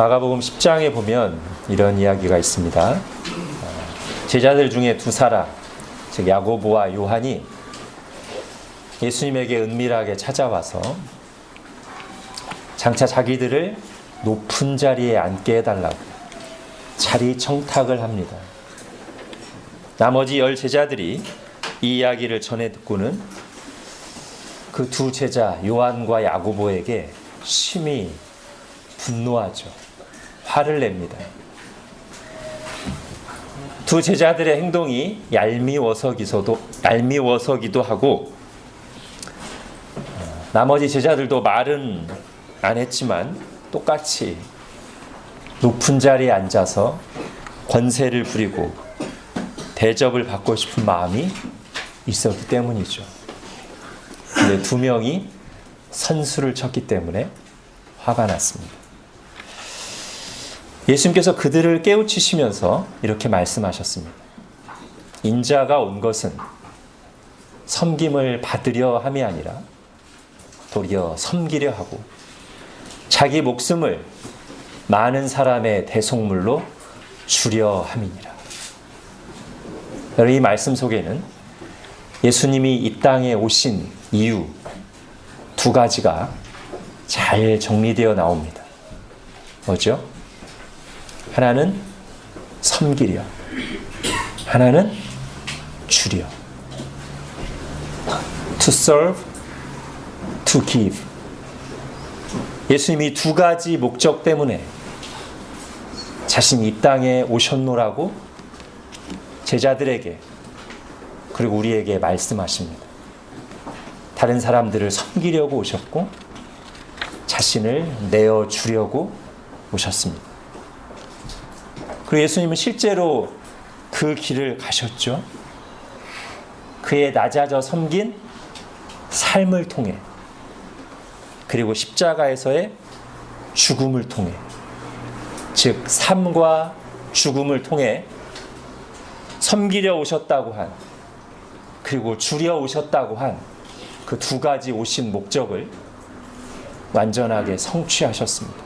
마가복음 10장에 보면 이런 이야기가 있습니다. 제자들 중에 두 사람, 즉 야고보와 요한이 예수님에게 은밀하게 찾아와서 장차 자기들을 높은 자리에 앉게 해달라고 자리 청탁을 합니다. 나머지 10 제자들이 이 이야기를 전해 듣고는 그 두 제자 요한과 야고보에게 심히 분노하죠. 화를 냅니다. 두 제자들의 행동이 얄미워서기도 하고, 나머지 제자들도 말은 안 했지만 똑같이 높은 자리에 앉아서 권세를 부리고 대접을 받고 싶은 마음이 있었기 때문이죠. 근데 두 명이 선수를 쳤기 때문에 화가 났습니다. 예수님께서 그들을 깨우치시면서 이렇게 말씀하셨습니다. 인자가 온 것은 섬김을 받으려 함이 아니라 도리어 섬기려 하고 자기 목숨을 많은 사람의 대속물로 주려 함이니라. 여러분, 이 말씀 속에는 예수님이 이 땅에 오신 이유 두 가지가 잘 정리되어 나옵니다. 뭐죠? 하나는 섬기려, 하나는 주려. To serve, to give. 예수님이 두 가지 목적 때문에 자신이 이 땅에 오셨노라고 제자들에게 그리고 우리에게 말씀하십니다. 다른 사람들을 섬기려고 오셨고 자신을 내어주려고 오셨습니다. 그리고 예수님은 실제로 그 길을 가셨죠. 그의 낮아져 섬긴 삶을 통해, 그리고 십자가에서의 죽음을 통해, 즉 삶과 죽음을 통해 섬기려 오셨다고 한, 그리고 주려 오셨다고 한 그 두 가지 오신 목적을 완전하게 성취하셨습니다.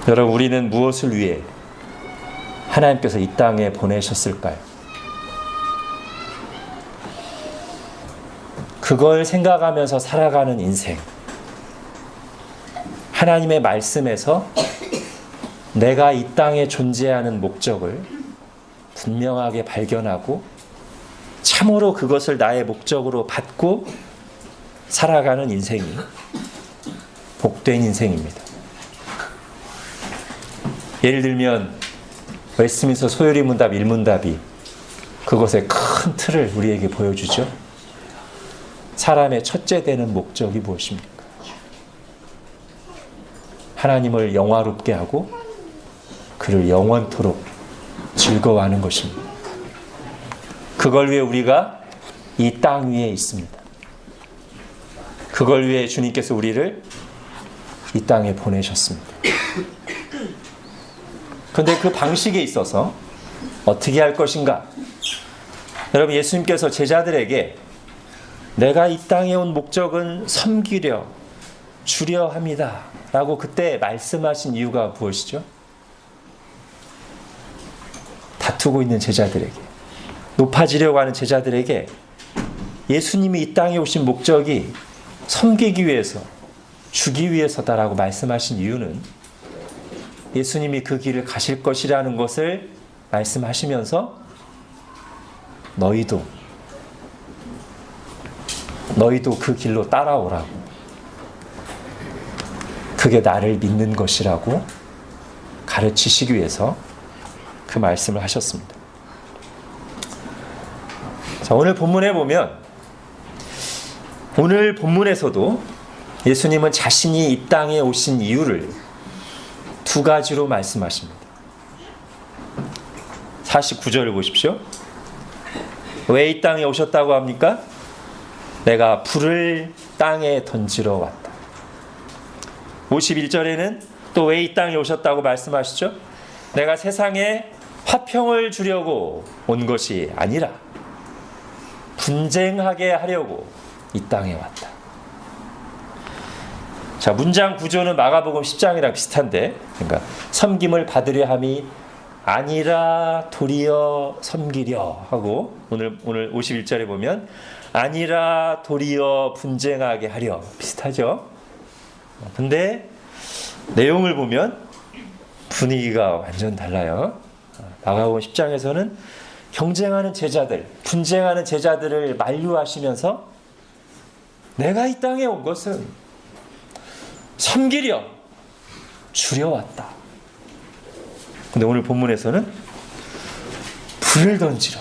여러분, 우리는 무엇을 위해 하나님께서 이 땅에 보내셨을까요? 그걸 생각하면서 살아가는 인생, 하나님의 말씀에서 내가 이 땅에 존재하는 목적을 분명하게 발견하고 참으로 그것을 나의 목적으로 받고 살아가는 인생이 복된 인생입니다. 예를 들면 웨스트민스터 소요리 문답 1문답이 그것의 큰 틀을 우리에게 보여주죠. 사람의 첫째 되는 목적이 무엇입니까? 하나님을 영화롭게 하고 그를 영원토록 즐거워하는 것입니다. 그걸 위해 우리가 이 땅 위에 있습니다. 그걸 위해 주님께서 우리를 이 땅에 보내셨습니다. 그런데 그 방식에 있어서 어떻게 할 것인가? 여러분, 예수님께서 제자들에게 내가 이 땅에 온 목적은 섬기려, 주려 합니다 라고 그때 말씀하신 이유가 무엇이죠? 다투고 있는 제자들에게, 높아지려고 하는 제자들에게 예수님이 이 땅에 오신 목적이 섬기기 위해서, 주기 위해서다라고 말씀하신 이유는 예수님이 그 길을 가실 것이라는 것을 말씀하시면서 너희도 그 길로 따라오라고, 그게 나를 믿는 것이라고 가르치시기 위해서 그 말씀을 하셨습니다. 자, 오늘 본문에 보면, 오늘 본문에서도 예수님은 자신이 이 땅에 오신 이유를 두 가지로 말씀하십니다. 49절을 보십시오. 왜 이 땅에 오셨다고 합니까? 내가 불을 땅에 던지러 왔다. 51절에는 또 왜 이 땅에 오셨다고 말씀하시죠? 내가 세상에 화평을 주려고 온 것이 아니라 분쟁하게 하려고 이 땅에 왔다. 자, 문장 구조는 마가복음 10장이랑 비슷한데, 그러니까 섬김을 받으려 함이 아니라 도리어 섬기려 하고, 오늘 51절에 보면 아니라 도리어 분쟁하게 하려, 비슷하죠. 근데 내용을 보면 분위기가 완전 달라요. 마가복음 10장에서는 경쟁하는 제자들, 분쟁하는 제자들을 만류하시면서 내가 이 땅에 온 것은 섬기려 주려 왔다. 근데 오늘 본문에서는 불을 던지러,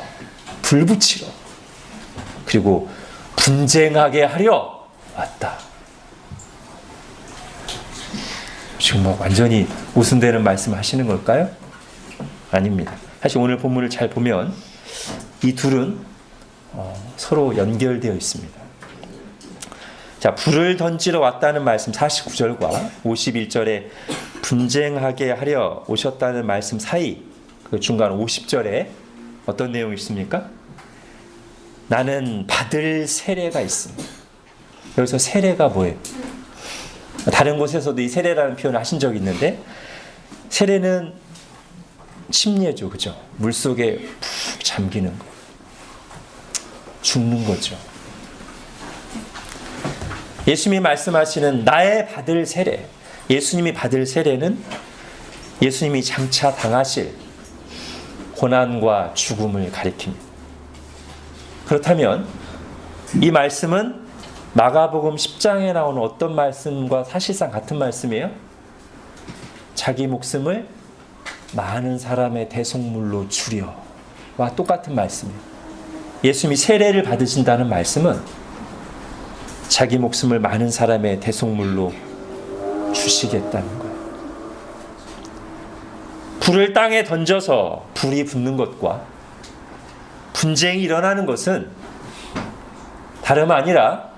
불 붙이러, 그리고 분쟁하게 하려 왔다. 지금 뭐 완전히 모순되는 말씀 하시는 걸까요? 아닙니다. 사실 오늘 본문을 잘 보면 이 둘은 서로 연결되어 있습니다. 자, 불을 던지러 왔다는 말씀 49절과 51절에 분쟁하게 하려 오셨다는 말씀 사이, 그 중간 50절에 어떤 내용이 있습니까? 나는 받을 세례가 있습니다. 여기서 세례가 뭐예요? 다른 곳에서도 이 세례라는 표현을 하신 적이 있는데, 세례는 침례죠, 그죠? 물속에 푹 잠기는 거, 죽는 거죠. 예수님이 말씀하시는 나의 받을 세례, 예수님이 받을 세례는 예수님이 장차 당하실 고난과 죽음을 가리킵니다. 그렇다면 이 말씀은 마가복음 10장에 나오는 어떤 말씀과 사실상 같은 말씀이에요? 자기 목숨을 많은 사람의 대속물로 주려와 똑같은 말씀이에요. 예수님이 세례를 받으신다는 말씀은 자기 목숨을 많은 사람의 대속물로 주시겠다는 거예요. 불을 땅에 던져서 불이 붙는 것과 분쟁이 일어나는 것은 다름 아니라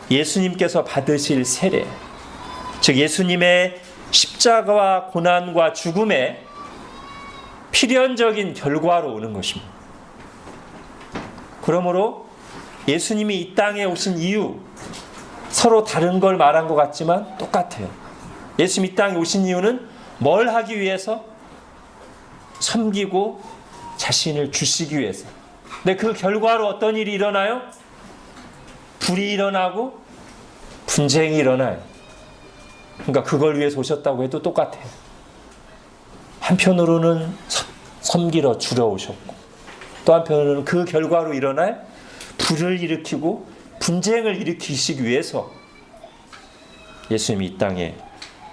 예수님께서 받으실 세례, 즉 예수님의 십자가와 고난과 죽음의 필연적인 결과로 오는 것입니다. 그러므로 예수님이 이 땅에 오신 이유, 서로 다른 걸 말한 것 같지만 똑같아요. 예수님이 이 땅에 오신 이유는 뭘 하기 위해서? 섬기고 자신을 주시기 위해서. 근데 그 결과로 어떤 일이 일어나요? 불이 일어나고 분쟁이 일어나요. 그러니까 그걸 위해서 오셨다고 해도 똑같아요. 한편으로는 섬기러 주러 오셨고, 또 한편으로는 그 결과로 일어날 불을 일으키고 분쟁을 일으키시기 위해서 예수님이 이 땅에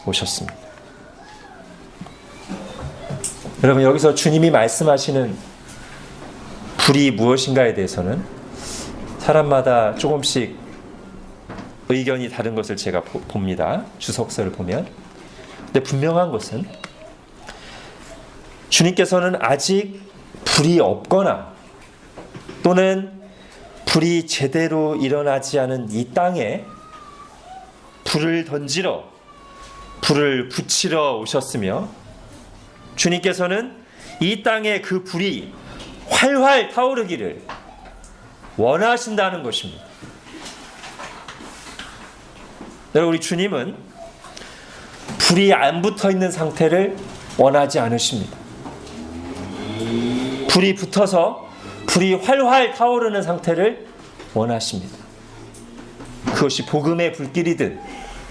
오셨습니다. 여러분, 여기서 주님이 말씀하시는 불이 무엇인가에 대해서는 사람마다 조금씩 의견이 다른 것을 제가 봅니다. 주석서를 보면. 근데 분명한 것은 주님께서는 아직 불이 없거나 또는 불이 제대로 일어나지 않은 이 땅에 불을 던지러, 불을 붙이러 오셨으며, 주님께서는 이 땅에 그 불이 활활 타오르기를 원하신다는 것입니다. 여러분, 우리 주님은 불이 안 붙어 있는 상태를 원하지 않으십니다. 불이 붙어서 불이 활활 타오르는 상태를 원하십니다. 그것이 복음의 불길이든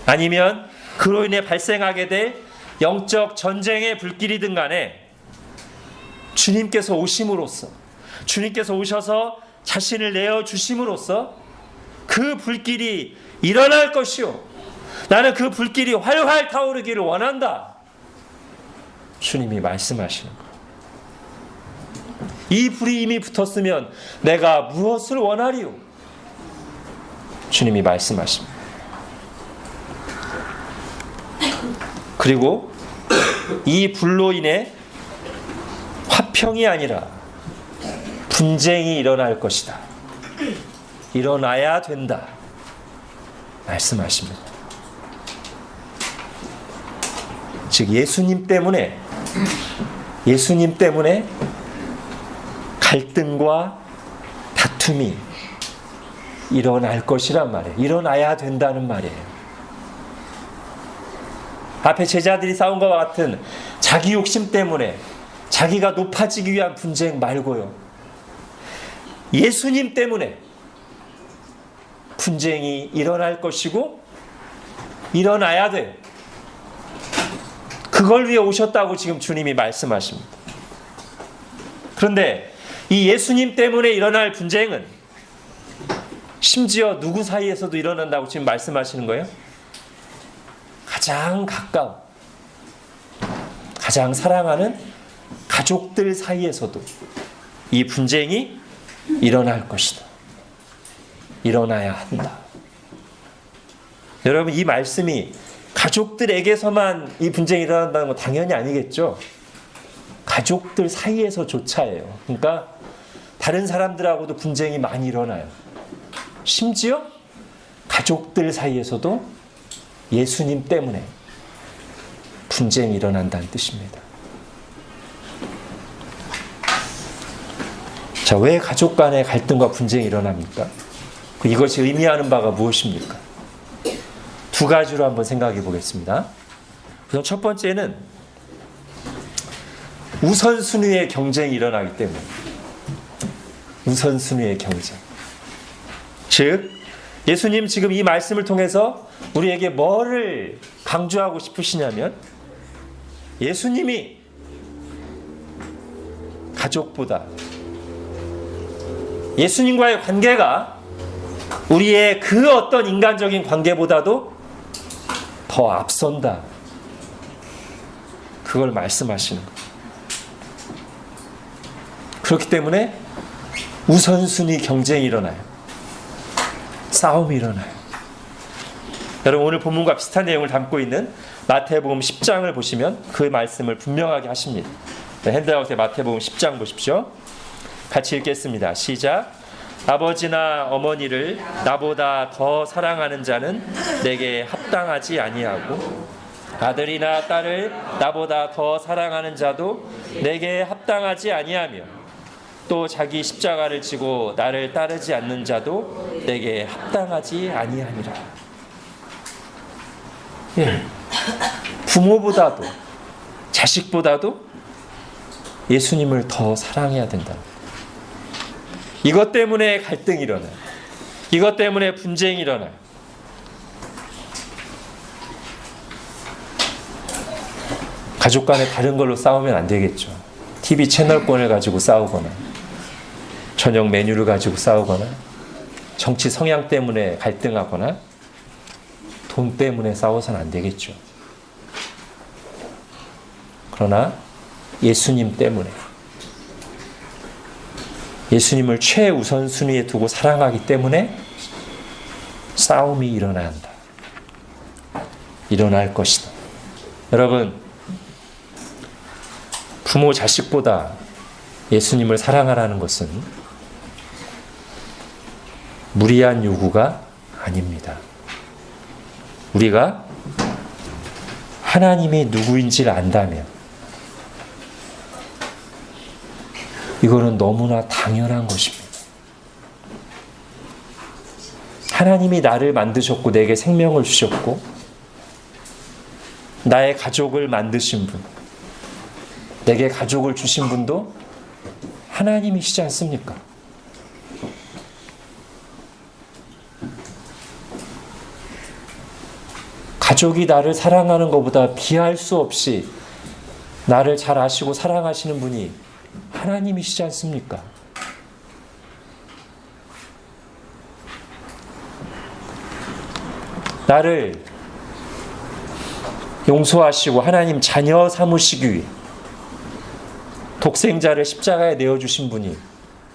아니면 그로 인해 발생하게 될 영적 전쟁의 불길이든 간에 주님께서 오심으로써, 주님께서 오셔서 자신을 내어주심으로써 그 불길이 일어날 것이요, 나는 그 불길이 활활 타오르기를 원한다, 주님이 말씀하시는 거예요. 이 불이 이미 붙었으면 내가 무엇을 원하리요? 주님이 말씀하십니다. 그리고 이 불로 인해 화평이 아니라 분쟁이 일어날 것이다, 일어나야 된다 말씀하십니다. 즉 예수님 때문에 갈등과 다툼이 일어날 것이란 말이에요. 일어나야 된다는 말이에요. 앞에 제자들이 싸운 것과 같은 자기 욕심 때문에 자기가 높아지기 위한 분쟁 말고요. 예수님 때문에 분쟁이 일어날 것이고 일어나야 돼요. 그걸 위해 오셨다고 지금 주님이 말씀하십니다. 그런데 이 예수님 때문에 일어날 분쟁은 심지어 누구 사이에서도 일어난다고 지금 말씀하시는 거예요? 가장 가까운, 가장 사랑하는 가족들 사이에서도 이 분쟁이 일어날 것이다. 일어나야 한다. 여러분, 이 말씀이 가족들에게서만 이 분쟁이 일어난다는 건 당연히 아니겠죠. 가족들 사이에서조차예요. 그러니까 다른 사람들하고도 분쟁이 많이 일어나요. 심지어 가족들 사이에서도 예수님 때문에 분쟁이 일어난다는 뜻입니다. 자, 왜 가족 간의 갈등과 분쟁이 일어납니까? 이것이 의미하는 바가 무엇입니까? 두 가지로 한번 생각해 보겠습니다. 우선 첫 번째는 우선순위의 경쟁이 일어나기 때문에, 우선순위의 경쟁. 즉, 예수님 지금 이 말씀을 통해서 우리에게 뭐를 강조하고 싶으시냐면, 예수님이 가족보다, 예수님과의 관계가 우리의 그 어떤 인간적인 관계보다도 더 앞선다. 그걸 말씀하시는 거예요. 그렇기 때문에 우선순위 경쟁이 일어나요. 싸움이 일어나요. 여러분, 오늘 본문과 비슷한 내용을 담고 있는 마태복음 10장을 보시면 그 말씀을 분명하게 하십니다. 핸드아웃에 마태복음 10장 보십시오. 같이 읽겠습니다. 시작. 아버지나 어머니를 나보다 더 사랑하는 자는 내게 합당하지 아니하고 아들이나 딸을 나보다 더 사랑하는 자도 내게 합당하지 아니하며 또 자기 십자가를 지고 나를 따르지 않는 자도 내게 합당하지 아니하니라. 예. 부모보다도 자식보다도 예수님을 더 사랑해야 된다. 이것 때문에 갈등이 일어나요. 이것 때문에 분쟁이 일어나요. 가족 간에 다른 걸로 싸우면 안 되겠죠. TV 채널권을 가지고 싸우거나 저녁 메뉴를 가지고 싸우거나 정치 성향 때문에 갈등하거나 돈 때문에 싸워서는 안 되겠죠. 그러나 예수님 때문에, 예수님을 최우선순위에 두고 사랑하기 때문에 싸움이 일어나야 한다. 일어날 것이다. 여러분, 부모 자식보다 예수님을 사랑하라는 것은 무리한 요구가 아닙니다. 우리가 하나님이 누구인지를 안다면 이거는 너무나 당연한 것입니다. 하나님이 나를 만드셨고 내게 생명을 주셨고 나의 가족을 만드신 분, 내게 가족을 주신 분도 하나님이시지 않습니까? 가족이 나를 사랑하는 것보다 비할 수 없이 나를 잘 아시고 사랑하시는 분이 하나님이시지 않습니까? 나를 용서하시고 하나님 자녀 삼으시기 위해 독생자를 십자가에 내어주신 분이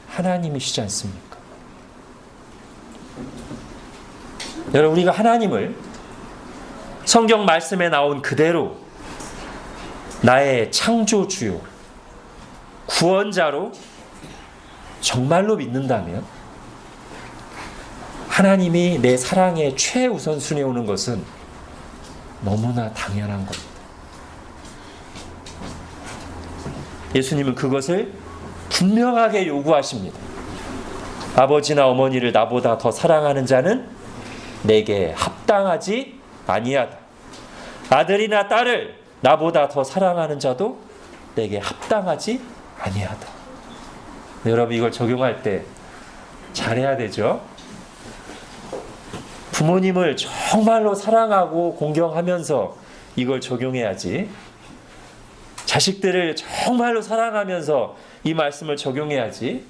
하나님이시지 않습니까? 여러분, 우리가 하나님을 성경 말씀에 나온 그대로 나의 창조주요, 구원자로 정말로 믿는다면 하나님이 내 사랑의 최우선순위에 오는 것은 너무나 당연한 겁니다. 예수님은 그것을 분명하게 요구하십니다. 아버지나 어머니를 나보다 더 사랑하는 자는 내게 합당하지 아니하다. 아들이나 딸을 나보다 더 사랑하는 자도 내게 합당하지 아니하다. 여러분 이걸 적용할 때 잘해야 되죠. 부모님을 정말로 사랑하고 공경하면서 이걸 적용해야지. 자식들을 정말로 사랑하면서 이 말씀을 적용해야지.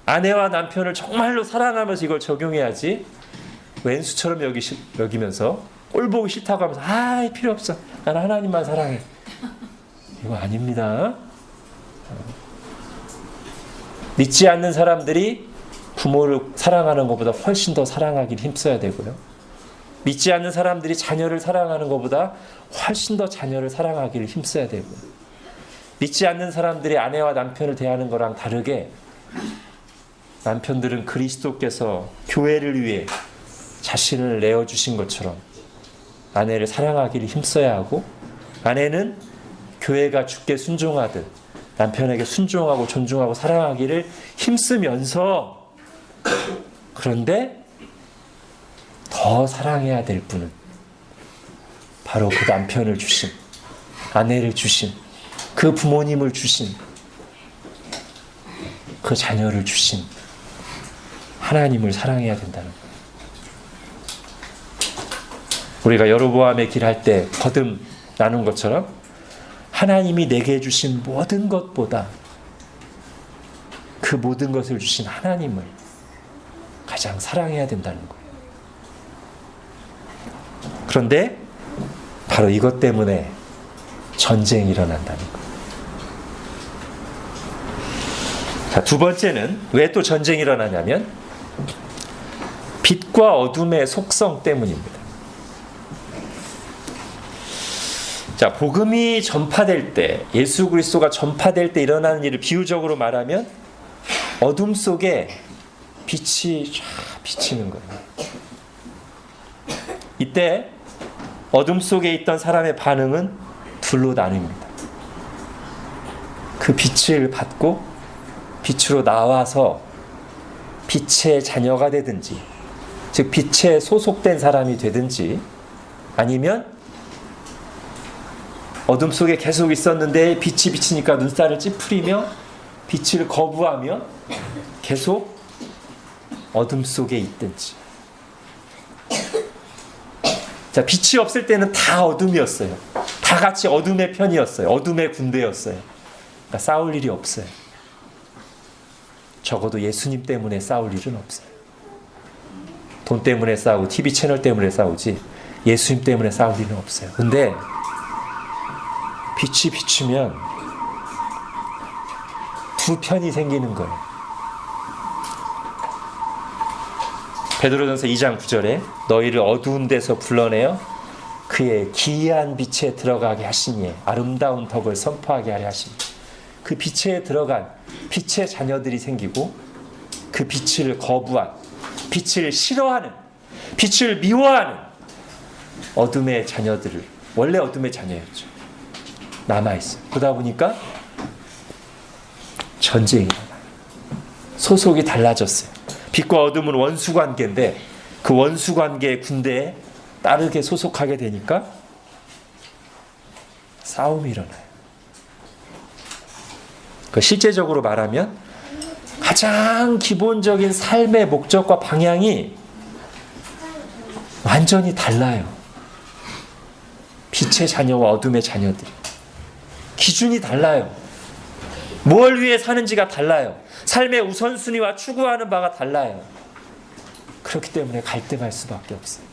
아내와 남편을 정말로 사랑하면서 이걸 적용해야지. 왼수처럼 여기면서 꼴 보기 싫다고 하면서 필요 없어. 나는 하나님만 사랑해. 이거 아닙니다. 믿지 않는 사람들이 부모를 사랑하는 것보다 훨씬 더 사랑하길 힘써야 되고요. 믿지 않는 사람들이 자녀를 사랑하는 것보다 훨씬 더 자녀를 사랑하기를 힘써야 되고요. 믿지 않는 사람들이 아내와 남편을 대하는 거랑 다르게 남편들은 그리스도께서 교회를 위해 자신을 내어주신 것처럼 아내를 사랑하기를 힘써야 하고, 아내는 교회가 주께 순종하듯 남편에게 순종하고 존중하고 사랑하기를 힘쓰면서, 그런데 더 사랑해야 될 분은 바로 그 남편을 주신, 아내를 주신, 그 부모님을 주신, 그 자녀를 주신 하나님을 사랑해야 된다는 거예요. 우리가 여로보암의 길 할 때 거듭 나눈 것처럼 하나님이 내게 주신 모든 것보다 그 모든 것을 주신 하나님을 가장 사랑해야 된다는 거예요. 그런데 바로 이것 때문에 전쟁이 일어난다는 거예요. 자, 두 번째는 왜 또 전쟁이 일어나냐면 빛과 어둠의 속성 때문입니다. 자, 복음이 전파될 때, 예수 그리스도가 전파될 때 일어나는 일을 비유적으로 말하면 어둠 속에 빛이 쫙 비치는 거예요. 이때 어둠 속에 있던 사람의 반응은 둘로 나뉩니다. 그 빛을 받고 빛으로 나와서 빛의 자녀가 되든지, 즉 빛에 소속된 사람이 되든지, 아니면 어둠 속에 계속 있었는데 빛이 비치니까 눈살을 찌푸리며 빛을 거부하며 계속 어둠 속에 있든지. 자, 빛이 없을 때는 다 어둠이었어요. 다 같이 어둠의 편이었어요. 어둠의 군대였어요. 그러니까 싸울 일이 없어요. 적어도 예수님 때문에 싸울 일은 없어요. 돈 때문에 싸우고 TV 채널 때문에 싸우지 예수님 때문에 싸울 일은 없어요. 근데 빛이 비추면 두 편이 생기는 거예요. 베드로전서 2장 9절에 너희를 어두운 데서 불러내어 그의 기이한 빛에 들어가게 하시니 아름다운 덕을 선포하게 하려 하시니, 그 빛에 들어간 빛의 자녀들이 생기고, 그 빛을 거부한, 빛을 싫어하는, 빛을 미워하는 어둠의 자녀들을, 원래 어둠의 자녀였죠, 남아있어요. 그러다 보니까 전쟁이 일어나요. 소속이 달라졌어요. 빛과 어둠은 원수관계인데 그 원수관계의 군대에 따르게 소속하게 되니까 싸움이 일어나요. 실제적으로 말하면 가장 기본적인 삶의 목적과 방향이 완전히 달라요. 빛의 자녀와 어둠의 자녀들. 기준이 달라요. 뭘 위해 사는지가 달라요. 삶의 우선순위와 추구하는 바가 달라요. 그렇기 때문에 갈등할 수밖에 없어요.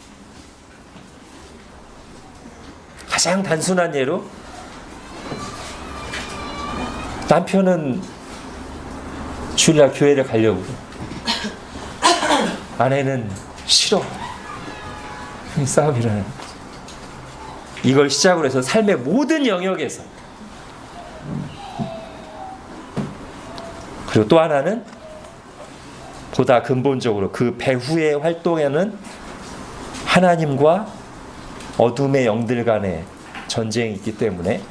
가장 단순한 예로 남편은 주일날 교회를 가려고, 아내는 싫어. 싸움이 일어나는 거죠. 이걸 시작으로 해서 삶의 모든 영역에서. 그리고 또 하나는 보다 근본적으로 그 배후의 활동에는 하나님과 어둠의 영들 간의 전쟁이 있기 때문에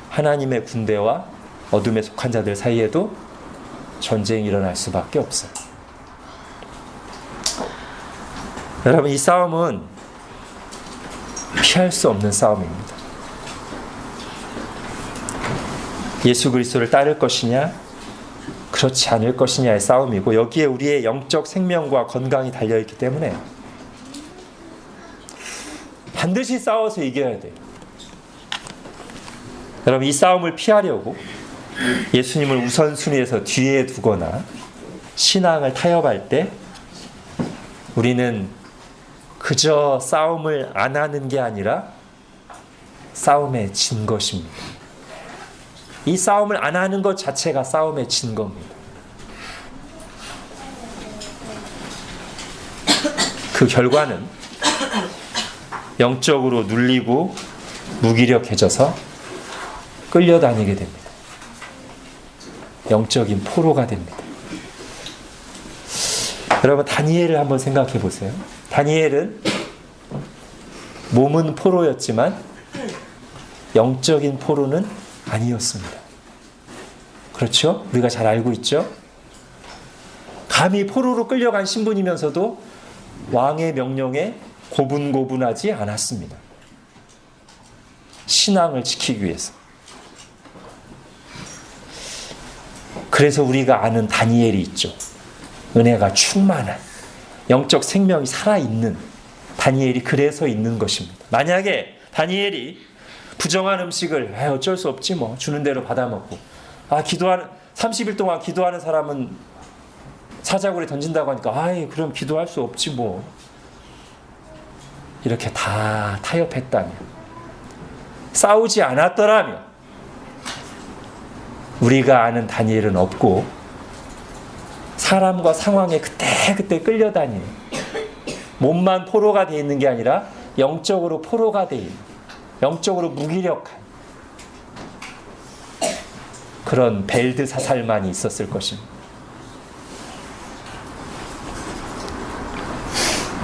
하나님의 군대와 어둠에 속한 자들 사이에도 전쟁이 일어날 수밖에 없어요. 여러분, 이 싸움은 피할 수 없는 싸움입니다. 예수 그리스도를 따를 것이냐, 그렇지 않을 것이냐의 싸움이고, 여기에 우리의 영적 생명과 건강이 달려있기 때문에 반드시 싸워서 이겨야 돼요. 여러분, 이 싸움을 피하려고 예수님을 우선순위에서 뒤에 두거나 신앙을 타협할 때 우리는 그저 싸움을 안 하는 게 아니라 싸움에 진 것입니다. 이 싸움을 안 하는 것 자체가 싸움에 진 겁니다. 그 결과는 영적으로 눌리고 무기력해져서 끌려다니게 됩니다. 영적인 포로가 됩니다. 여러분, 다니엘을 한번 생각해 보세요. 다니엘은 몸은 포로였지만 영적인 포로는 아니었습니다. 그렇죠? 우리가 잘 알고 있죠? 감히 포로로 끌려간 신분이면서도 왕의 명령에 고분고분하지 않았습니다. 신앙을 지키기 위해서. 그래서 우리가 아는 다니엘이 있죠. 은혜가 충만한, 영적 생명이 살아있는 다니엘이 그래서 있는 것입니다. 만약에 다니엘이 부정한 음식을 어쩔 수 없지 뭐 주는 대로 받아먹고, 기도하는 30일 동안 기도하는 사람은 사자굴에 던진다고 하니까 그럼 기도할 수 없지 뭐, 이렇게 다 타협했다면, 싸우지 않았더라면 우리가 아는 다니엘은 없고, 사람과 상황에 그때그때 끌려다니는, 몸만 포로가 되어 있는 게 아니라 영적으로 포로가 되어 있는, 영적으로 무기력한 그런 벨드사살만이 있었을 것입니다.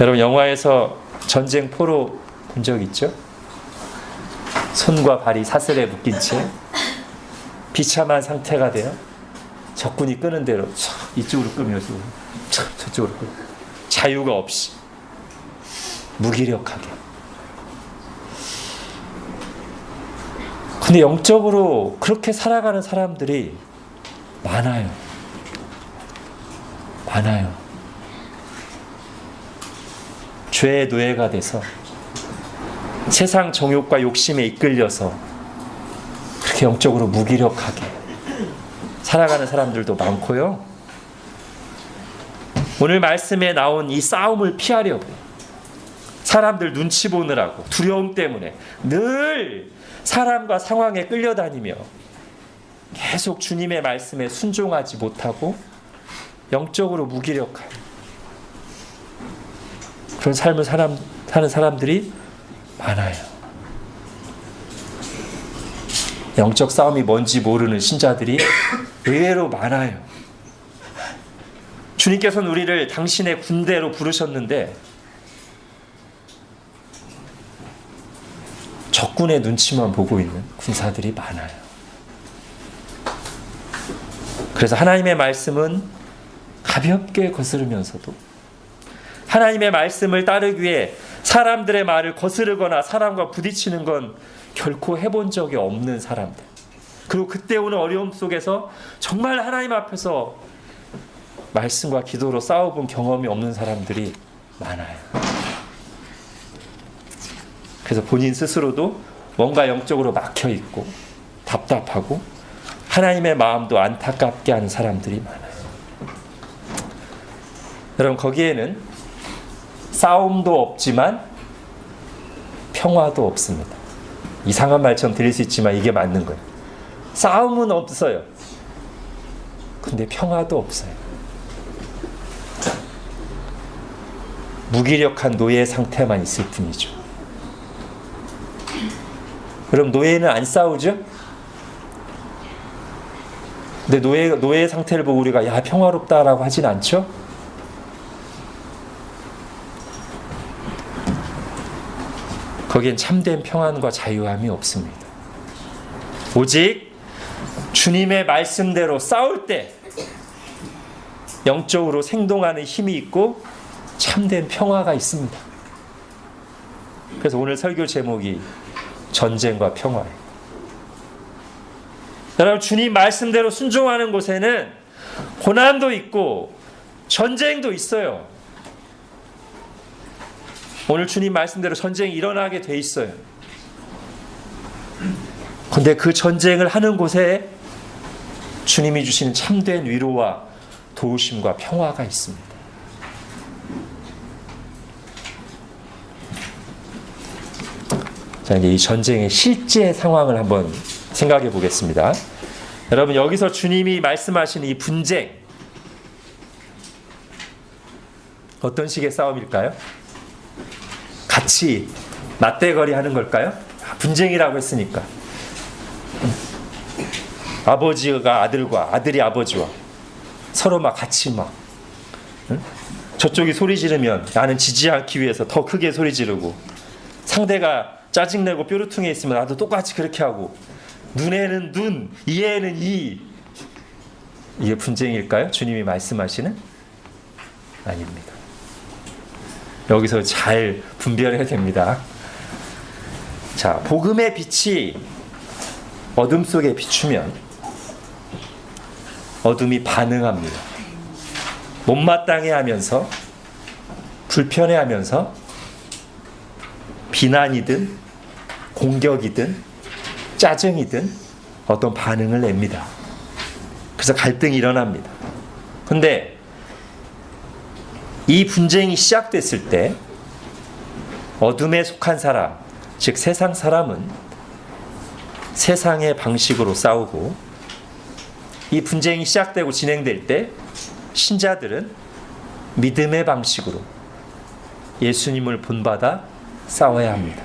여러분, 영화에서 전쟁 포로 본 적 있죠? 손과 발이 사슬에 묶인 채 비참한 상태가 돼요. 적군이 끄는 대로 이쪽으로 끄면서 저쪽으로 끄고, 자유가 없이 무기력하게. 근데 영적으로 그렇게 살아가는 사람들이 많아요. 많아요. 죄의 노예가 돼서 세상 정욕과 욕심에 이끌려서 그렇게 영적으로 무기력하게 살아가는 사람들도 많고요. 오늘 말씀에 나온 이 싸움을 피하려고 사람들 눈치 보느라고 두려움 때문에 늘 사람과 상황에 끌려다니며 계속 주님의 말씀에 순종하지 못하고 영적으로 무기력한 그런 삶을 사는 사람들이 많아요. 영적 싸움이 뭔지 모르는 신자들이 의외로 많아요. 주님께서는 우리를 당신의 군대로 부르셨는데 적군의 눈치만 보고 있는 군사들이 많아요. 그래서 하나님의 말씀은 가볍게 거스르면서도 하나님의 말씀을 따르기 위해 사람들의 말을 거스르거나 사람과 부딪히는 건 결코 해본 적이 없는 사람들, 그리고 그때 오는 어려움 속에서 정말 하나님 앞에서 말씀과 기도로 싸워본 경험이 없는 사람들이 많아요. 그래서 본인 스스로도 뭔가 영적으로 막혀있고 답답하고 하나님의 마음도 안타깝게 하는 사람들이 많아요. 여러분, 거기에는 싸움도 없지만 평화도 없습니다. 이상한 말처럼 들릴 수 있지만 이게 맞는 거예요. 싸움은 없어요. 근데 평화도 없어요. 무기력한 노예 상태만 있을 뿐이죠. 그럼 노예는 안 싸우죠? 근데 노예 상태를 보고 우리가 야 평화롭다라고 하진 않죠? 거기엔 참된 평안과 자유함이 없습니다. 오직 주님의 말씀대로 싸울 때 영적으로 생동하는 힘이 있고 참된 평화가 있습니다. 그래서 오늘 설교 제목이 전쟁과 평화예요. 여러분, 주님 말씀대로 순종하는 곳에는 고난도 있고 전쟁도 있어요. 오늘 주님 말씀대로 전쟁이 일어나게 돼 있어요. 근데 그 전쟁을 하는 곳에 주님이 주시는 참된 위로와 도우심과 평화가 있습니다. 자, 이제 이 전쟁의 실제 상황을 한번 생각해 보겠습니다. 여러분, 여기서 주님이 말씀하시는 이 분쟁, 어떤 식의 싸움일까요? 같이 맞대거리 하는 걸까요? 분쟁이라고 했으니까. 아버지가 아들과 아들이 아버지와 서로 막 같이 막, 저쪽이 소리 지르면 나는 지지 않기 위해서 더 크게 소리 지르고, 상대가 짜증내고 뾰루퉁해 있으면 나도 똑같이 그렇게 하고, 눈에는 눈, 이에는 이. 이게 분쟁일까요? 주님이 말씀하시는? 아닙니다. 여기서 잘 분별해야 됩니다. 자, 복음의 빛이 어둠 속에 비추면 어둠이 반응합니다. 못마땅해하면서, 불편해하면서 비난이든 공격이든 짜증이든 어떤 반응을 냅니다. 그래서 갈등이 일어납니다. 근데 이 분쟁이 시작됐을 때 어둠에 속한 사람, 즉 세상 사람은 세상의 방식으로 싸우고, 이 분쟁이 시작되고 진행될 때 신자들은 믿음의 방식으로 예수님을 본받아 싸워야 합니다.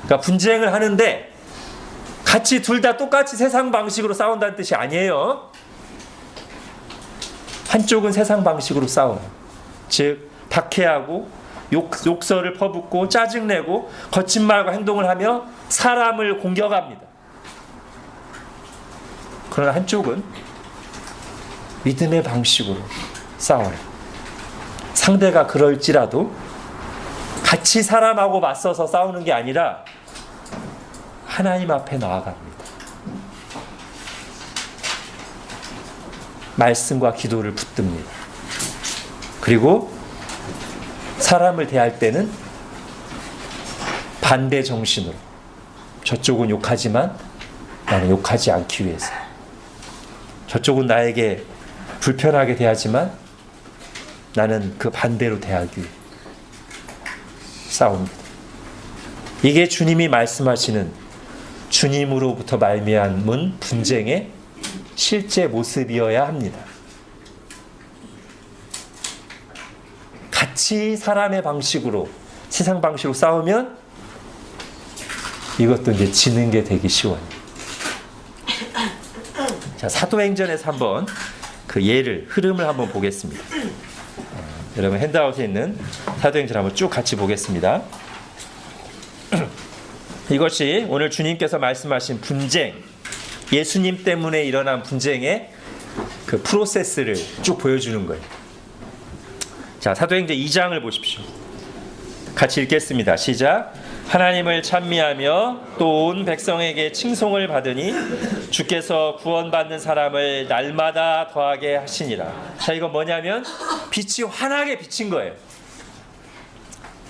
그러니까 분쟁을 하는데 같이 둘 다 똑같이 세상 방식으로 싸운다는 뜻이 아니에요. 한쪽은 세상 방식으로 싸워요. 즉 박해하고 욕설을 퍼붓고 짜증내고 거친 말과 행동을 하며 사람을 공격합니다. 그러나 한쪽은 믿음의 방식으로 싸워요. 상대가 그럴지라도 같이 사람하고 맞서서 싸우는 게 아니라 하나님 앞에 나아갑니다. 말씀과 기도를 붙듭니다. 그리고 사람을 대할 때는 반대 정신으로, 저쪽은 욕하지만 나는 욕하지 않기 위해서, 저쪽은 나에게 불편하게 대하지만 나는 그 반대로 대하기 위해 싸웁니다. 이게 주님이 말씀하시는 주님으로부터 말미암은 분쟁의 실제 모습이어야 합니다. 같이 사람의 방식으로, 세상 방식으로 싸우면 이것도 이제 지는 게 되기 쉬워요. 자, 사도행전에서 한번 그 흐름을 한번 보겠습니다. 여러분 핸드아웃에 있는 사도행전 한번 쭉 같이 보겠습니다. 이것이 오늘 주님께서 말씀하신 분쟁, 예수님 때문에 일어난 분쟁의 그 프로세스를 쭉 보여주는 거예요. 자, 사도행전 2장을 보십시오. 같이 읽겠습니다. 시작. 하나님을 찬미하며 또 온 백성에게 칭송을 받으니 주께서 구원받는 사람을 날마다 더하게 하시니라. 자, 이건 뭐냐면 빛이 환하게 비친 거예요.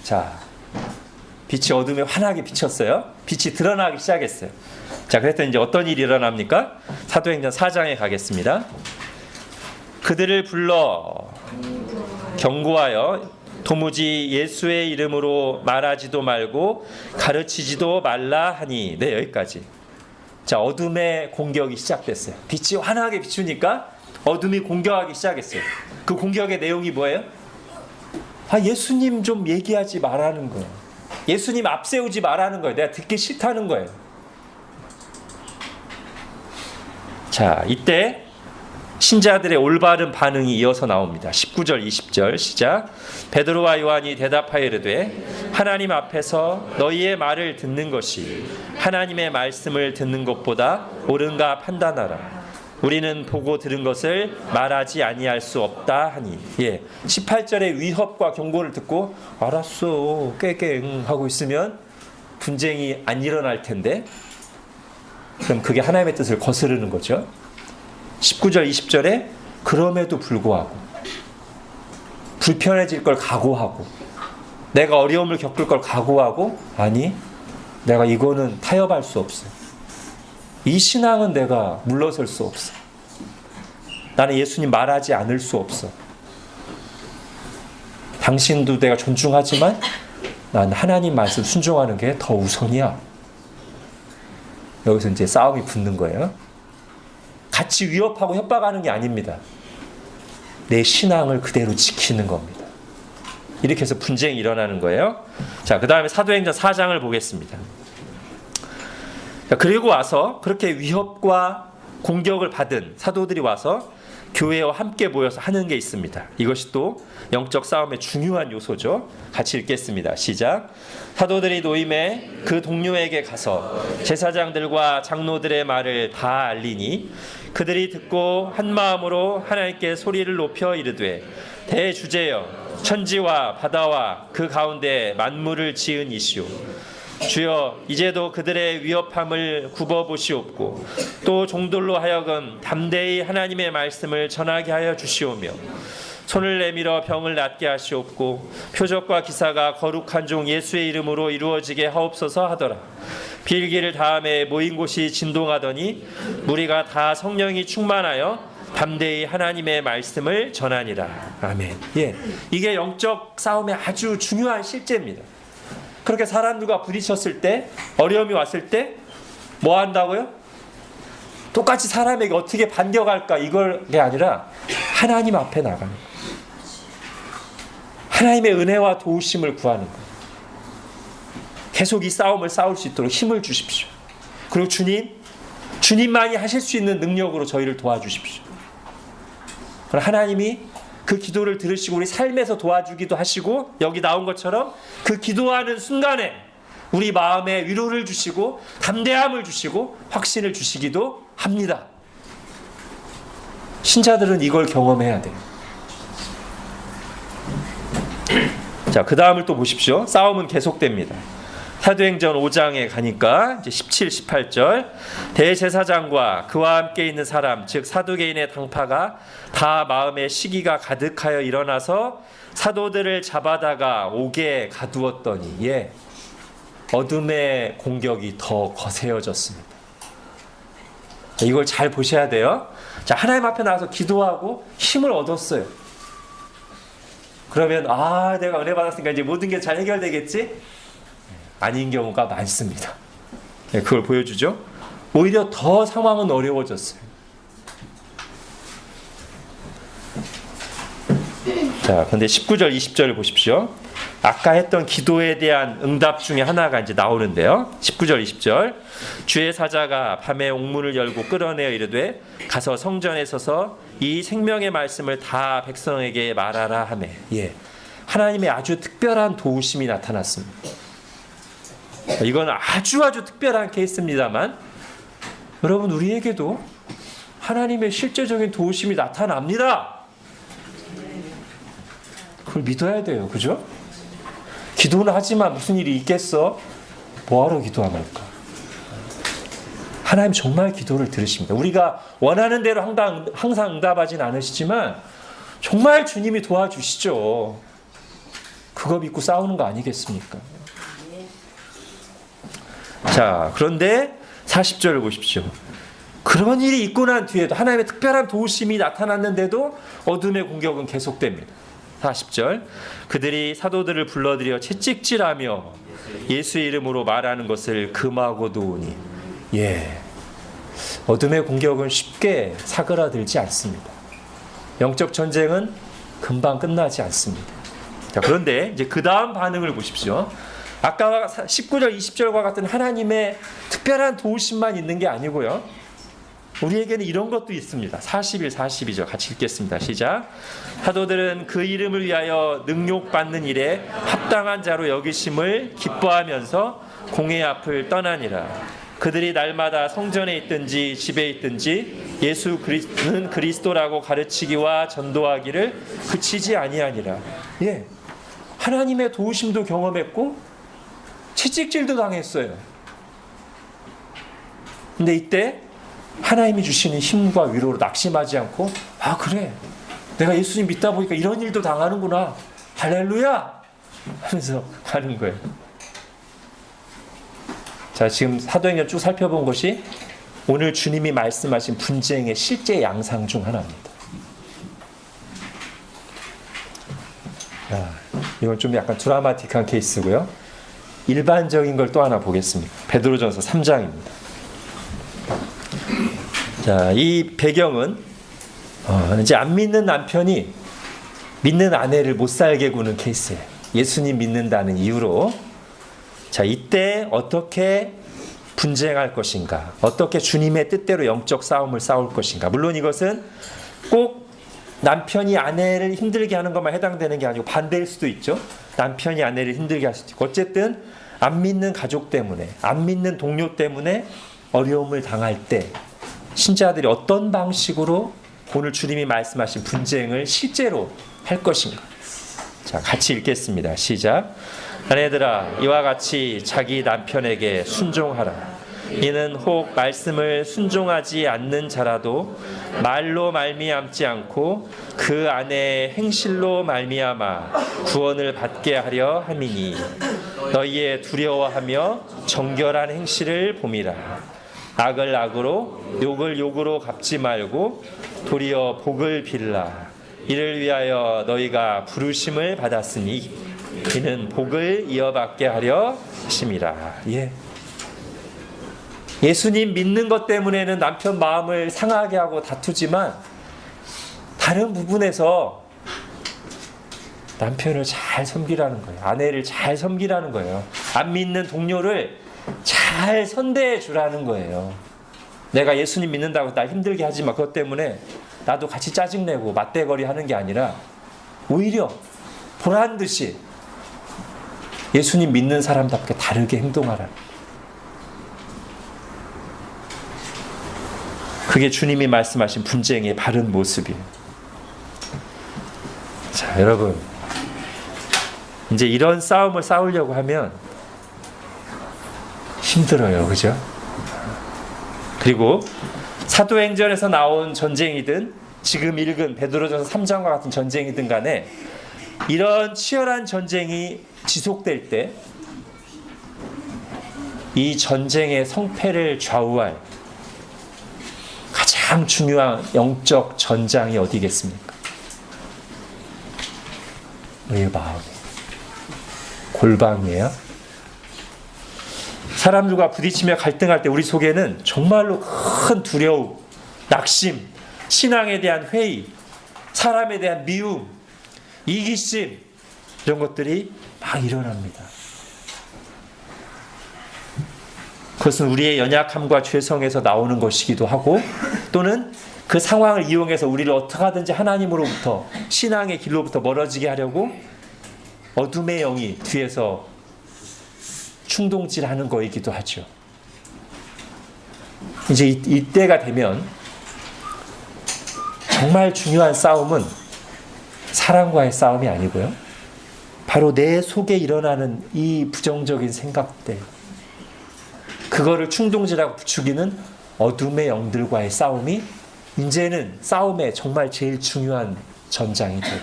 자, 빛이 어둠에 환하게 비쳤어요. 빛이 드러나기 시작했어요. 자, 그랬더니 이제 어떤 일이 일어납니까? 사도행전 4장에 가겠습니다. 그들을 불러 경고하여 도무지 예수의 이름으로 말하지도 말고 가르치지도 말라 하니. 네, 여기까지. 자, 어둠의 공격이 시작됐어요. 빛이 환하게 비추니까 어둠이 공격하기 시작했어요. 그 공격의 내용이 뭐예요? 예수님 좀 얘기하지 말라는 거예요. 예수님 앞세우지 말라는 거예요. 내가 듣기 싫다는 거예요. 자, 이때 신자들의 올바른 반응이 이어서 나옵니다. 19절 20절 시작. 베드로와 요한이 대답하여 이르되 하나님 앞에서 너희의 말을 듣는 것이 하나님의 말씀을 듣는 것보다 옳은가 판단하라. 우리는 보고 들은 것을 말하지 아니할 수 없다 하니. 18절의 위협과 경고를 듣고 알았어 꾀깽 하고 있으면 분쟁이 안 일어날 텐데, 그럼 그게 하나님의 뜻을 거스르는 거죠. 19절 20절에 그럼에도 불구하고 불편해질 걸 각오하고 내가 어려움을 겪을 걸 각오하고, 아니 내가 이거는 타협할 수 없어. 이 신앙은 내가 물러설 수 없어. 나는 예수님 말하지 않을 수 없어. 당신도 내가 존중하지만 난 하나님 말씀 순종하는 게 더 우선이야. 여기서 이제 싸움이 붙는 거예요. 같이 위협하고 협박하는 게 아닙니다. 내 신앙을 그대로 지키는 겁니다. 이렇게 해서 분쟁이 일어나는 거예요. 자, 그 다음에 사도행전 4장을 보겠습니다. 그리고 와서 그렇게 위협과 공격을 받은 사도들이 와서 교회와 함께 모여서 하는 게 있습니다. 이것이 또 영적 싸움의 중요한 요소죠. 같이 읽겠습니다. 시작. 사도들이 노임에 그 동료에게 가서 제사장들과 장로들의 말을 다 알리니 그들이 듣고 한 마음으로 하나님께 소리를 높여 이르되, 대주제여 천지와 바다와 그 가운데 만물을 지은 이시오, 주여 이제도 그들의 위협함을 굽어보시옵고 또 종들로 하여금 담대히 하나님의 말씀을 전하게 하여 주시오며 손을 내밀어 병을 낫게 하시옵고 표적과 기사가 거룩한 종 예수의 이름으로 이루어지게 하옵소서 하더라. 빌기를 다음에 모인 곳이 진동하더니 무리가 다 성령이 충만하여 담대히 하나님의 말씀을 전하니라. 아멘. 이게 영적 싸움의 아주 중요한 실제입니다. 그렇게 사람들과 부딪혔을 때, 어려움이 왔을 때 뭐 한다고요? 똑같이 사람에게 어떻게 반격할까, 이게 아니라 하나님 앞에 나가는 거예요. 하나님의 은혜와 도우심을 구하는 거예요. 계속 이 싸움을 싸울 수 있도록 힘을 주십시오. 그리고 주님만이 하실 수 있는 능력으로 저희를 도와주십시오. 그럼 하나님이 그 기도를 들으시고 우리 삶에서 도와주기도 하시고, 여기 나온 것처럼 그 기도하는 순간에 우리 마음에 위로를 주시고 담대함을 주시고 확신을 주시기도 합니다. 신자들은 이걸 경험해야 돼요. 자, 그 다음을 또 보십시오. 싸움은 계속됩니다. 사도행전 5장에 가니까 이제 17, 18절 대제사장과 그와 함께 있는 사람 즉 사두개인의 당파가 다 마음에 시기가 가득하여 일어나서 사도들을 잡아다가 옥에 가두었더니 어둠의 공격이 더 거세어졌습니다. 이걸 잘 보셔야 돼요. 자, 하나님 앞에 나와서 기도하고 힘을 얻었어요. 그러면 내가 은혜 받았으니까 이제 모든 게 잘 해결되겠지? 아닌 경우가 많습니다. 그걸 보여주죠. 오히려 더 상황은 어려워졌어요. 자, 그런데 19절, 20절을 보십시오. 아까 했던 기도에 대한 응답 중에 하나가 이제 나오는데요. 19절, 20절. 주의 사자가 밤에 옥문을 열고 끌어내어 이르되 가서 성전에 서서 이 생명의 말씀을 다 백성에게 말하라 하매. 하나님의 아주 특별한 도우심이 나타났습니다. 이건 아주 특별한 케이스입니다만, 여러분 우리에게도 하나님의 실제적인 도우심이 나타납니다. 그걸 믿어야 돼요. 그죠? 기도는 하지만 무슨 일이 있겠어? 뭐하러 기도합니까? 하나님 정말 기도를 들으십니다. 우리가 원하는 대로 항상 응답하진 않으시지만 정말 주님이 도와주시죠. 그거 믿고 싸우는 거 아니겠습니까? 자, 그런데 40절을 보십시오. 그런 일이 있고 난 뒤에도 하나님의 특별한 도우심이 나타났는데도 어둠의 공격은 계속됩니다. 40절. 그들이 사도들을 불러들여 채찍질하며 예수의 이름으로 말하는 것을 금하고 도우니. 어둠의 공격은 쉽게 사그라들지 않습니다. 영적 전쟁은 금방 끝나지 않습니다. 자, 그런데 이제 그 다음 반응을 보십시오. 아까 19절, 20절과 같은 하나님의 특별한 도우심만 있는 게 아니고요. 우리에게는 이런 것도 있습니다. 41, 42절 같이 읽겠습니다. 시작. 사도들은 그 이름을 위하여 능욕받는 일에 합당한 자로 여기심을 기뻐하면서 공회 앞을 떠나니라. 그들이 날마다 성전에 있든지 집에 있든지 예수 그리스도는 그리스도라고 가르치기와 전도하기를 그치지 아니하니라. 예, 하나님의 도우심도 경험했고 채찍질도 당했어요. 근데 이때 하나님이 주시는 힘과 위로로 낙심하지 않고, 아 그래, 내가 예수님 믿다 보니까 이런 일도 당하는구나, 할렐루야 하면서 가는 거예요. 자, 지금 사도행전 쭉 살펴본 것이 오늘 주님이 말씀하신 분쟁의 실제 양상 중 하나입니다. 이건 좀 약간 드라마틱한 케이스고요. 일반적인 걸 또 하나 보겠습니다. 베드로전서 3장입니다. 자, 이 배경은 이제 안 믿는 남편이 믿는 아내를 못 살게 구는 케이스예요. 예수님 믿는다는 이유로. 자, 이때 어떻게 분쟁할 것인가, 어떻게 주님의 뜻대로 영적 싸움을 싸울 것인가. 물론 이것은 꼭 남편이 아내를 힘들게 하는 것만 해당되는 게 아니고 반대일 수도 있죠. 남편이 아내를 힘들게 할 수도 있고. 어쨌든 안 믿는 가족 때문에, 안 믿는 동료 때문에 어려움을 당할 때 신자들이 어떤 방식으로 오늘 주님이 말씀하신 분쟁을 실제로 할 것인가. 자, 같이 읽겠습니다. 시작. 아내들아, 이와 같이 자기 남편에게 순종하라. 이는 혹 말씀을 순종하지 않는 자라도 말로 말미암지 않고 그 아내의 행실로 말미암아 구원을 받게 하려 함이니 너희의 두려워하며 정결한 행실을 봄이라. 악을 악으로 욕을 욕으로 갚지 말고 도리어 복을 빌라. 이를 위하여 너희가 부르심을 받았으니 이는 복을 이어받게 하려 하심이라. 예. 예수님 믿는 것 때문에는 남편 마음을 상하게 하고 다투지만 다른 부분에서 남편을 잘 섬기라는 거예요. 아내를 잘 섬기라는 거예요. 안 믿는 동료를 잘 선대해 주라는 거예요. 내가 예수님 믿는다고 나 힘들게 하지 마. 그것 때문에 나도 같이 짜증내고 맞대거리 하는 게 아니라 오히려 보란 듯이 예수님 믿는 사람답게 다르게 행동하라. 그게 주님이 말씀하신 분쟁의 바른 모습이에요. 자, 여러분, 이제 이런 싸움을 싸우려고 하면 힘들어요. 그죠? 그리고 사도행전에서 나온 전쟁이든 지금 읽은 베드로전서 3장과 같은 전쟁이든 간에 이런 치열한 전쟁이 지속될 때 이 전쟁의 성패를 좌우할 가장 중요한 영적 전장이 어디겠습니까? 우리의 마음이에요. 골방이에요. 사람들과 부딪히며 갈등할 때 우리 속에는 정말로 큰 두려움, 낙심, 신앙에 대한 회의, 사람에 대한 미움, 이기심, 이런 것들이 막 일어납니다. 그것은 우리의 연약함과 죄성에서 나오는 것이기도 하고, 또는 그 상황을 이용해서 우리를 어떻게 하든지 하나님으로부터, 신앙의 길로부터 멀어지게 하려고 어둠의 영이 뒤에서 충동질하는 거이기도 하죠. 이제 이때가 되면 정말 중요한 싸움은 사람과의 싸움이 아니고요, 바로 내 속에 일어나는 이 부정적인 생각들, 그거를 충동질하고 부추기는 어둠의 영들과의 싸움이 이제는 싸움의 정말 제일 중요한 전장이 돼요.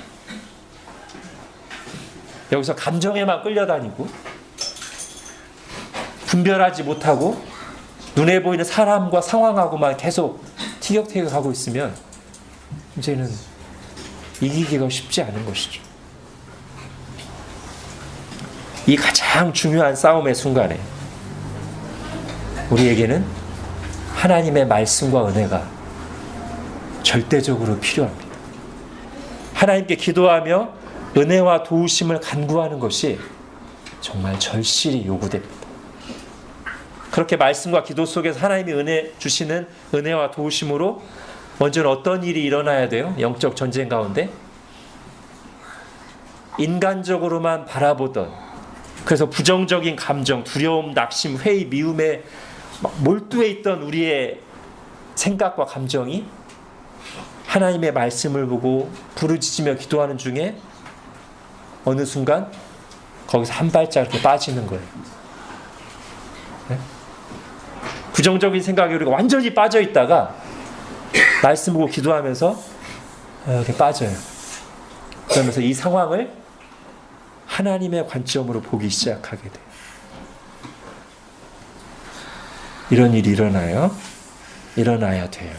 여기서 감정에만 끌려다니고 분별하지 못하고 눈에 보이는 사람과 상황하고만 계속 티격태격하고 있으면 이제는 이기기가 쉽지 않은 것이죠. 이 가장 중요한 싸움의 순간에 우리에게는 하나님의 말씀과 은혜가 절대적으로 필요합니다. 하나님께 기도하며 은혜와 도우심을 간구하는 것이 정말 절실히 요구됩니다. 그렇게 말씀과 기도 속에서 하나님이 은혜 주시는 은혜와 도우심으로 먼저는 어떤 일이 일어나야 돼요? 영적 전쟁 가운데 인간적으로만 바라보던, 그래서 부정적인 감정, 두려움, 낙심, 회의, 미움에 몰두해 있던 우리의 생각과 감정이 하나님의 말씀을 보고 부르짖으며 기도하는 중에 어느 순간 거기서 한 발짝 이렇게 빠지는 거예요. 네? 부정적인 생각에 우리가 완전히 빠져 있다가 말씀 보고 기도하면서 이렇게 빠져요. 그러면서 이 상황을 하나님의 관점으로 보기 시작하게 돼요. 이런 일이 일어나요. 일어나야 돼요.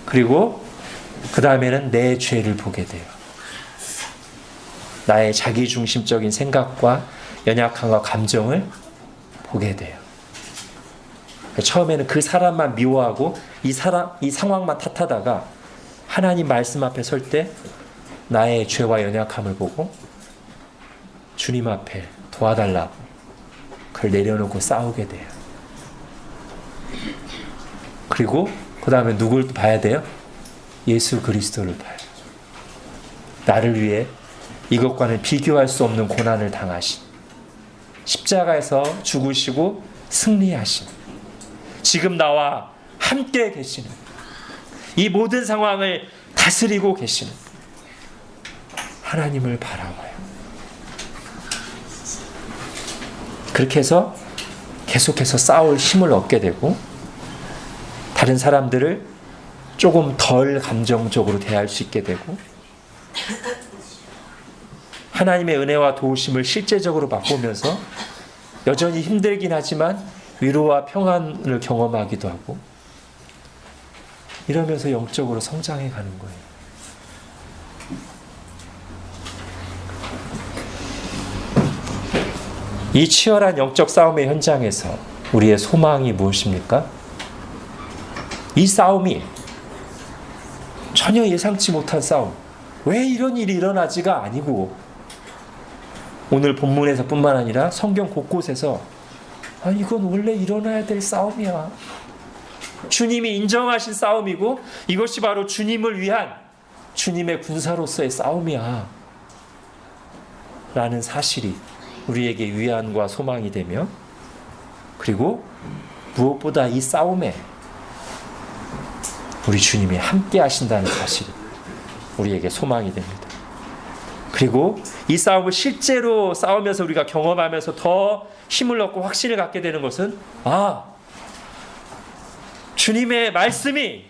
그리고 그 다음에는 내 죄를 보게 돼요. 나의 자기중심적인 생각과 연약함과 감정을 보게 돼요. 처음에는 그 사람만 미워하고 이 상황만 탓하다가 하나님 말씀 앞에 설 때 나의 죄와 연약함을 보고 주님 앞에 도와달라고 그걸 내려놓고 싸우게 돼요. 그리고 그 다음에 누굴 봐야 돼요? 예수 그리스도를 봐요. 나를 위해 이것과는 비교할 수 없는 고난을 당하신, 십자가에서 죽으시고 승리하신, 지금 나와 함께 계시는, 이 모든 상황을 다스리고 계시는 하나님을 바라봐요. 그렇게 해서 계속해서 싸울 힘을 얻게 되고 다른 사람들을 조금 덜 감정적으로 대할 수 있게 되고 하나님의 은혜와 도우심을 실제적으로 맛보면서 여전히 힘들긴 하지만 위로와 평안을 경험하기도 하고 이러면서 영적으로 성장해 가는 거예요. 이 치열한 영적 싸움의 현장에서 우리의 소망이 무엇입니까? 이 싸움이 전혀 예상치 못한 싸움, 왜 이런 일이 일어나지가 아니고 오늘 본문에서 뿐만 아니라 성경 곳곳에서 이건 원래 일어나야 될 싸움이야. 주님이 인정하신 싸움이고 이것이 바로 주님을 위한 주님의 군사로서의 싸움이야 라는 사실이 우리에게 위안과 소망이 되며 그리고 무엇보다 이 싸움에 우리 주님이 함께 하신다는 사실이 우리에게 소망이 됩니다. 그리고 이 싸움을 실제로 싸우면서 우리가 경험하면서 더 힘을 얻고 확신을 갖게 되는 것은 주님의 말씀이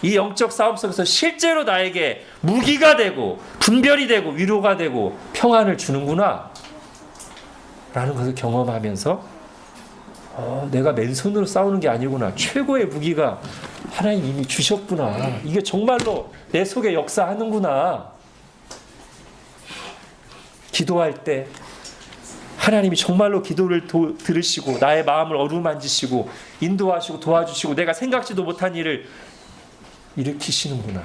이 영적 싸움 속에서 실제로 나에게 무기가 되고 분별이 되고 위로가 되고 평안을 주는구나 라는 것을 경험하면서 내가 맨손으로 싸우는 게 아니구나. 최고의 무기가 하나님 이미 주셨구나. 이게 정말로 내 속에 역사하는구나. 기도할 때 하나님이 정말로 기도를 들으시고 나의 마음을 어루만지시고 인도하시고 도와주시고 내가 생각지도 못한 일을 일으키시는구나.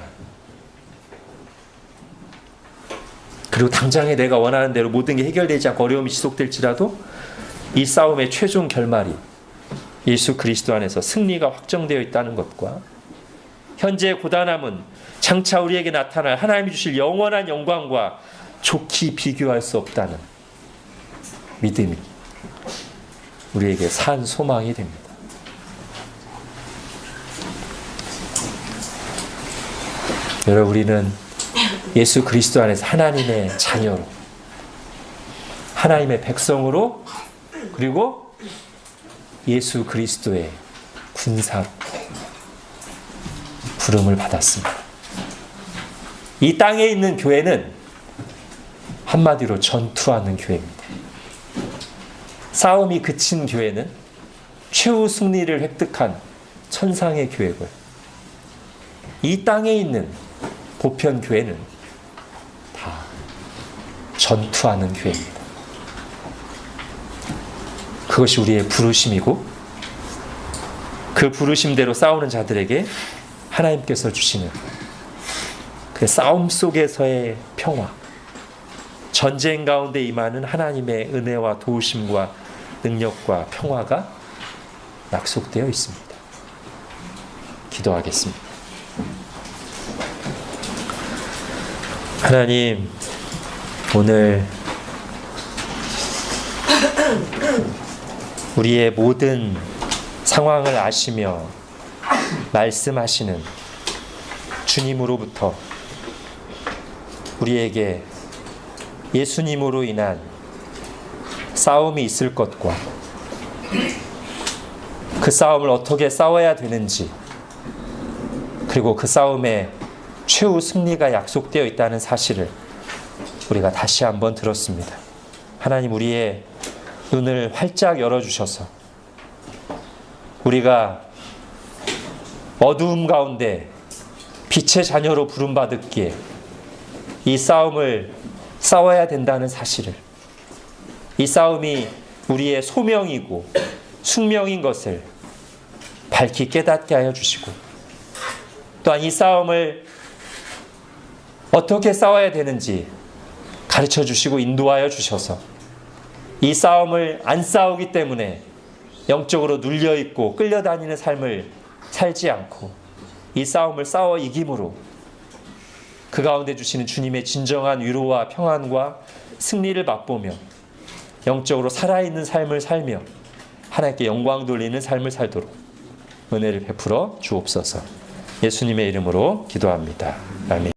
그리고 당장에 내가 원하는 대로 모든 게 해결되지 않고 어려움이 지속될지라도 이 싸움의 최종 결말이 예수 그리스도 안에서 승리가 확정되어 있다는 것과 현재의 고단함은 장차 우리에게 나타날 하나님이 주실 영원한 영광과 좋게 비교할 수 없다는 믿음이 우리에게 산 소망이 됩니다. 여러분, 우리는 예수 그리스도 안에서 하나님의 자녀로, 하나님의 백성으로, 그리고 예수 그리스도의 군사로 부름을 받았습니다. 이 땅에 있는 교회는 한마디로 전투하는 교회입니다. 싸움이 그친 교회는 최후 승리를 획득한 천상의 교회고요. 이 땅에 있는 보편 교회는 다 전투하는 교회입니다. 그것이 우리의 부르심이고 그 부르심대로 싸우는 자들에게 하나님께서 주시는 그 싸움 속에서의 평화, 전쟁 가운데 임하는 하나님의 은혜와 도우심과 능력과 평화가 약속되어 있습니다. 기도하겠습니다. 하나님, 오늘 우리의 모든 상황을 아시며 말씀하시는 주님으로부터 우리에게 예수님으로 인한 싸움이 있을 것과 그 싸움을 어떻게 싸워야 되는지, 그리고 그 싸움에 최후 승리가 약속되어 있다는 사실을 우리가 다시 한번 들었습니다. 하나님, 우리의 눈을 활짝 열어주셔서 우리가 어두움 가운데 빛의 자녀로 부름받았기에 이 싸움을 싸워야 된다는 사실을, 이 싸움이 우리의 소명이고 숙명인 것을 밝히 깨닫게 하여 주시고, 또한 이 싸움을 어떻게 싸워야 되는지 가르쳐 주시고 인도하여 주셔서 이 싸움을 안 싸우기 때문에 영적으로 눌려있고 끌려다니는 삶을 살지 않고 이 싸움을 싸워 이김으로 그 가운데 주시는 주님의 진정한 위로와 평안과 승리를 맛보며 영적으로 살아있는 삶을 살며 하나님께 영광 돌리는 삶을 살도록 은혜를 베풀어 주옵소서. 예수님의 이름으로 기도합니다. 아멘.